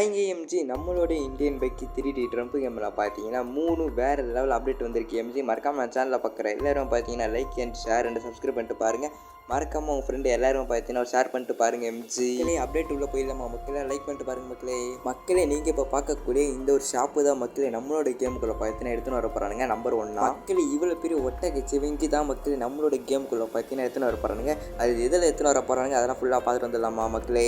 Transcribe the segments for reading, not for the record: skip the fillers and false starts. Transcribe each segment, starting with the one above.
ஹாய்ங்க MG, நம்மளோட Indian bike 3D Trump கேமில் பார்த்தீங்கன்னா 3 வேறு லெவல் அப்டேட் வந்திருக்கு. எம்ஜி மறக்காமல் நான் சேனலில் பார்க்குறேன் எல்லாரும் பார்த்தீங்கன்னா like and share and subscribe பண்ணிட்டு பாருங்கள். மறக்காமல் உங்கள் ஃப்ரெண்டு எல்லாரும் பார்த்தீங்கன்னா ஷேர் பண்ணிட்டு பாருங்கள். எம்ஜி அப்டேட் உள்ளே போயிடலாமா மக்களே? லைக் பண்ணிட்டு பாருங்கள் மக்களே. நீங்கள் இப்போ பார்க்கக்கூடிய இந்த ஒரு ஷாப்பு தான் மக்களே நம்மளோட கேமுக்குள்ளே பார்த்தீங்கன்னா எடுத்துன்னு வர போகிறானுங்க. நம்பர் 1 மக்களே இவ்வளோ பெரிய ஒட்டகை சிவங்கி தான் மக்களே நம்மளோட கேமுக்குள்ளே பார்த்தீங்கன்னா எடுத்துன்னு வர போகிறானுங்க. அது எதில் எடுத்துன்னு வர போகிறானுங்க அதெல்லாம் ஃபுல்லாக பார்த்துட்டு வந்துடலாமா மக்களே?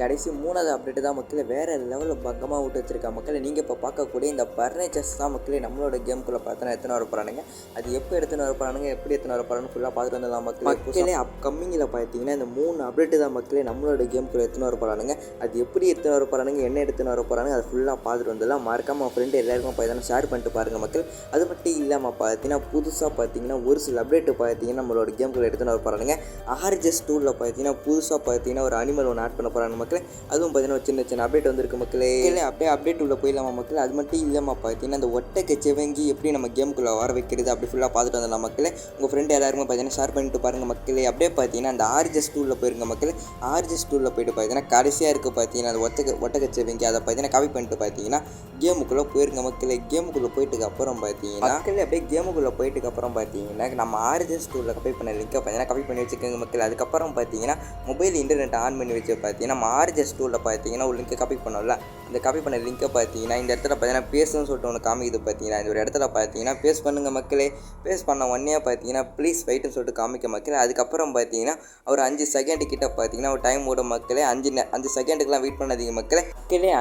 கடைசி 3வது அப்டேட் தான் மக்களே வேறு லெவலில் பக்கமாக விட்டு வச்சிருக்கா மக்களே. நீங்கள் இப்போ பார்க்கக்கூடிய இந்த பர்னேச்சர்ஸ் தான் மக்களே நம்மளோட கேமுக்குள்ளே பார்த்தீங்கன்னா எடுத்துன்னு வர போகிறானுங்க. அது எப்போ எடுத்துன்னு வர போகிறானுங்க, எப்படி எடுத்துன்னு வர போகிறான்னு ஃபுல்லாக பார்த்துட்டு வந்துடலாம் மக்களே. அப்கமிங்கில் பார்த்தீங்கன்னா இந்த 3 அப்டேட்டு தான் மக்களே நம்மளோட கேமுக்குள்ளே எடுத்துன்னு வர போகிறானுங்க. அது எப்படி எடுத்துன்னு வர போகிறானுங்க, என்ன எடுத்துன்னு வர போகிறானுங்க அதை ஃபுல்லாக பார்த்துட்டு வந்துடலாம். மறக்காமல் உங்கள் ஃப்ரெண்டு எல்லாருக்கும் பார்த்தீங்கன்னா ஷேர் பண்ணிட்டு பாருங்கள் மக்கள். அது மட்டும் இல்லாமல் பார்த்தீங்கன்னா புதுசாக பார்த்தீங்கன்னா ஒரு சில அப்டேட்டு பார்த்தீங்கன்னா நம்மளோட கேமுக்குள்ளே எடுத்துன்னு வர போகிறானுங்க. ஆர்ஜெஸ் டூலில் பார்த்தீங்கன்னா புதுசாக பார்த்தீங்கன்னா ஒரு அனிமல் ஒன்று ஆட் பண்ண போகிறாங்க மக்களே. அதுவும் பார்த்தீங்கன்னா ஒரு சின்ன சின்ன அப்டேட் வந்திருக்கு மக்களே. அப்படியே அப்டேட் உள்ள போயிடலாமா மக்கள்? அது மட்டும் இல்லாமல் பார்த்தீங்கன்னா இந்த ஒட்டகை சிவங்கி எப்படி நம்ம கேமுக்குள்ளே வர வைக்கிறது அப்படி ஃபுல்லாக பார்த்துட்டு வந்துடலாம் மக்களே. உங்கள் ஃப்ரெண்டு எல்லாருமே பார்த்தீங்கன்னா ஷேர் பண்ணிட்டு பாருங்கள் மக்களே. அப்படியே பார்த்தீங்கன்னா அந்த ஆர்ஜெஸ் டூலில் போயிருங்க மக்களே. ஆர்ஜெஸ் டூலில் போய்ட்டு பார்த்தீங்கன்னா கடைசியாக இருக்குது பார்த்தீங்கன்னா அந்த ஒட்டகை சிவங்கி அதை பார்த்தீங்கன்னா காப்பி பண்ணிட்டு பார்த்தீங்கன்னா கேமுக்குள்ளே போயிருங்க மக்களே. கேமுக்குள்ளே போயிட்டுக்கு அப்புறம் பார்த்தீங்கன்னா மக்களே அப்படியே கேமுக்குள்ளே போயிட்டுக்கு அப்புறம் பார்த்தீங்கன்னா நம்ம ஆர்ஜெஸ் டூலில் காப்பி பண்ண லிங்கை பார்த்தீங்கன்னா காப்பி பண்ணி வச்சுக்கோங்க மக்கள். அதுக்கப்புறம் பார்த்தீங்கன்னா மொபைல் இன்டர்நெட் ஆன் பண்ணி வச்சு பார்த்தீங்கன்னா நம்ம ஆர்ஜெஸ் டூலில் பார்த்தீங்கன்னா ஒரு லிங்கை காப்பி பண்ணோம்ல, இந்த காப்பி பண்ண லிங்கை பார்த்தீங்கன்னா இந்த இடத்துல பார்த்தீங்கன்னா பேசுன்னு சொல்லிட்டு ஒன்று காமிக்குது பார்த்தீங்கன்னா இந்த ஒரு இடத்துல பார்த்தீங்கன்னா பேஸ் பண்ணுங்கள் மக்களே. பேஸ் பண்ண உடனே பார்த்தீங்கன்னா ப்ளீஸ் வெயிட்னு சொல்லிட்டு காமிக்க மக்களே. அதுக்கப்புறம் பார்த்தீங்கன்னா ஒரு 5 செகண்ட் கிட்ட பார்த்தீங்கன்னா ஒரு டைம் ஓடும் மக்களே. 5 செகண்டுக்கெலாம் வெயிட் பண்ணாதீங்க மக்களே.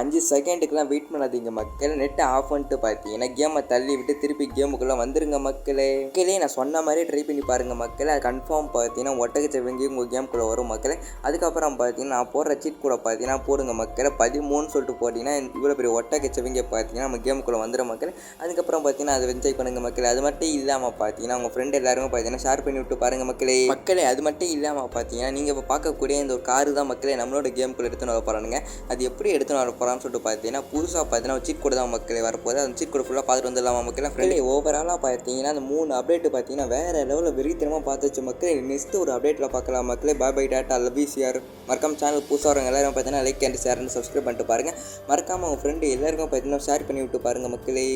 5 செகண்டுக்கெலாம் வெயிட் பண்ணாதீங்க மக்களே. நெட்டை ஆஃப் பண்ணிட்டு பார்த்தீங்கன்னா கேமை தள்ளி விட்டு திருப்பி கேமுக்குள்ளே வந்துருங்க மக்களே. நான் சொன்ன மாதிரி ட்ரை பண்ணி பாருங்கள் மக்களே. அது கன்ஃபார்ம் பார்த்தீங்கன்னா ஒட்டகை சிவங்கி உங்கள் கேமுக்குள்ளே வரும் மக்களே. அதுக்கப்புறம் பார்த்தீங்கன்னா நான் போடுற சீட் கூட பார்த்தீங்கன்னா போடுங்க மக்களே. 13 சொல்லிட்டு போட்டிங்கன்னா இவ்வளோ பெரிய ஒட்டகை சிவங்கி பார்த்தீங்கன்னா நம்ம கேமுக்குள்ளே வந்துடும் மக்களே. அதுக்கப்புறம் பார்த்தீங்கன்னா அதை என்ஜாய் பண்ணுங்கள் மக்களே. அது மட்டும் இல்லாமல் பார்த்தீங்கன்னா உங்கள் ஃப்ரெண்டு எல்லாருமே பார்த்தீங்கன்னா ஷேர் பண்ணி விட்டு பாருங்கள் மக்களே. அது மட்டும் இல்லாமல் பார்த்தீங்கன்னா நீங்கள் இப்போ பார்க்கக்கூடிய இந்த ஒரு காரு தான் மக்களே நம்மளோட கேமுக்குள்ளே எடுத்துன்னு வர போகிறானுங்க. அது எப்படி எடுத்துன்னு வர போகிறான்னு சொல்லிட்டு பார்த்தீங்கன்னா புதுசாக பார்த்தீங்கன்னா ஒரு சீட் கூட தான் மக்களே வரப்போகுது. அந்த சீட் கூட ஃபுல்லாக பார்த்துட்டு வந்துடலாமா மக்களே. ஃப்ரெண்டு ஓவராலாக பார்த்தீங்கன்னா அந்த 3 அப்டேட்டு பார்த்தீங்கன்னா வேறு லெவலில் வெறித்தனமாக பார்த்துச்சு மக்களே. நெக்ஸ்ட் ஒரு அப்டேட்டில் பார்க்கலாம் மக்களே. பாய் டாட்டா லவ் யூ சிஆர். மறக்காம சேனல் புதுசாக வரவங்க எல்லாரும் பார்த்தீங்கன்னா like and share and subscribe பண்ணிட்டு பாருங்கள். மறக்காமல் உங்கள் ஃப்ரெண்டு எல்லாருக்கும் பார்த்தீங்கன்னா ஷேர் பண்ணி விட்டு பாருங்கள் மக்களே.